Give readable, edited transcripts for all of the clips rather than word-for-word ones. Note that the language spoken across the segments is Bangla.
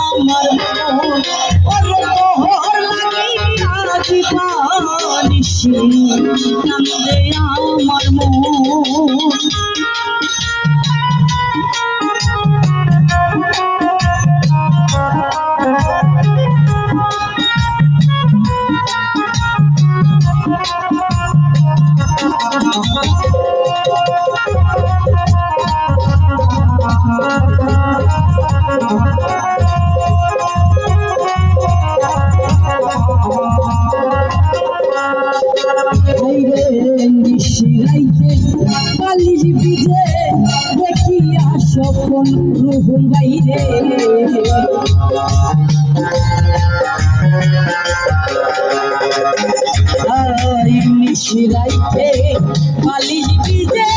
আমার মন ওরে তোর লাগিয়া দিবানিশি কান্দে আমার মন বালিশ ভিজে দেখিয়া স্বপন রুহুল বাইরে নিশিরাইতে বালিশ ভিজে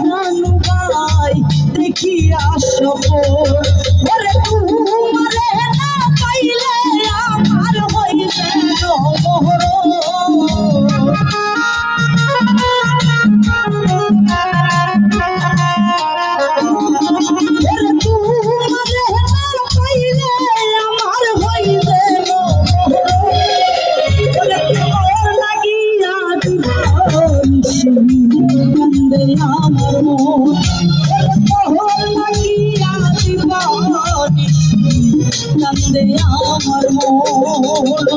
জানু গাই দেখিয়া স্বপন ওরে তোমারে না পাইলে আমার হইবে মোহর আমার মন তোর লাগিয়া দিবানিশি কান্দে আমার মন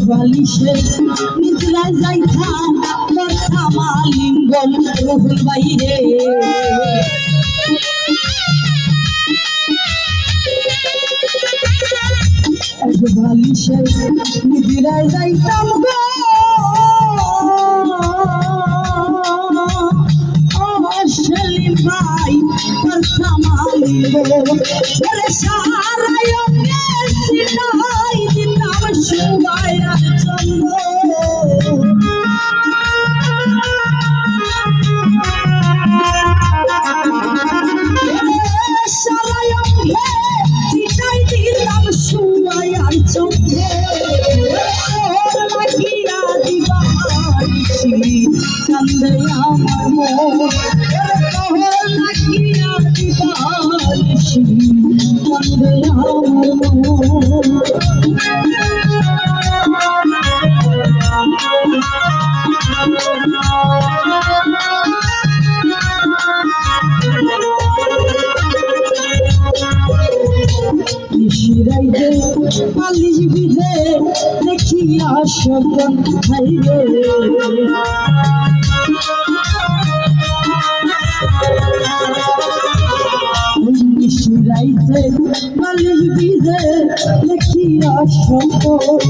বালিশে নিদ্রা যাইতা কথা মালিঙ্গন রুহুল বাইরে বালিশে নিদ্রা যাইতাম গো সেলিম ভাই কথা মালিঙ্গন সারায় সিনাই দিতাম সুবাইয়ার চন্দ্র সারায় সিনাই দিতাম সুবাইয়ার চন্দ্র লাগিয়া দিবানিশি কান্দে আমার মন লাগিয়া দিবানিশি কান্দে আমার মন নিশিরাইতে বালিশ ভিজে দেখিয়া স্বপন খাইবে নিশিরাইতে বালিশ ভিজে দেখিয়া স্বপন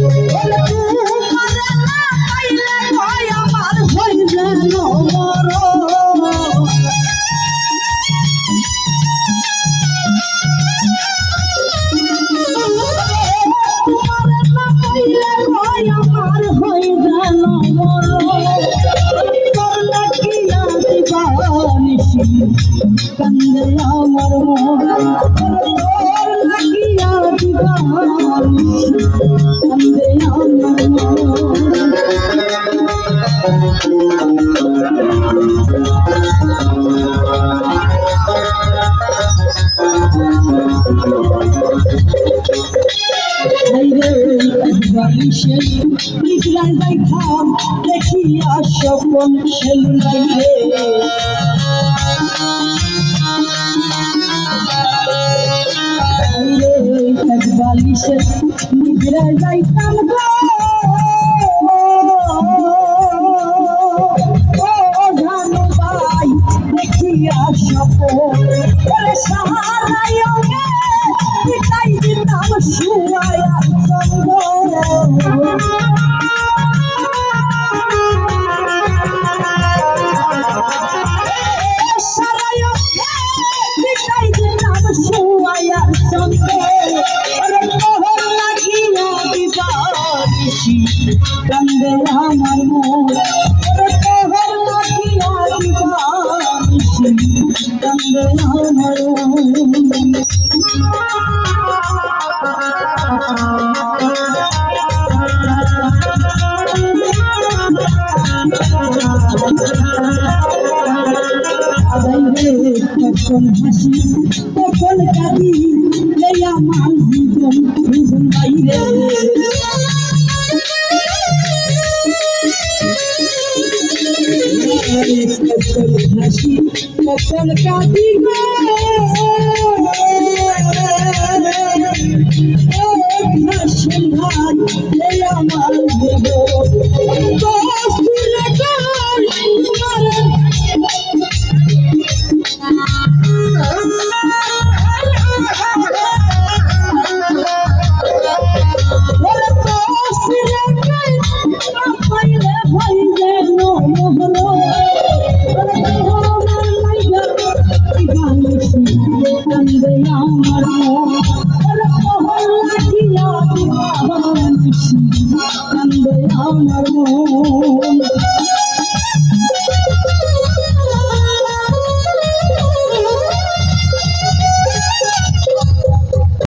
আমার হয়ে যেন আমার হয়ে গেল তোর লাগিয়া দিবানিশি কান্দে আমার মন তোর লাগিয়া দিবানিশি কান্দে আমার মন বালিশে নিদ্রা যাইতাম দেখিয়া স্বপন সেলিম বাইরে বালিশে নিদ্রা যাইতাম গো জানু ভাই দেখিয়া স্বপন সারায় নাম শুয়ায়া চন্দ নাম শুয়ায়া চন্দ লাগিয়া দিবানিসি কান্দে আমার মন লাগিয়া দিবানিসি কান্দে আমার মন তখন হাসি তখন কাঁদি এই আমার জীবন বুঝুন বাইরে তখন হাসি তখন কাঁদি হাসেন ভাই এই আমার জীবন আমার মন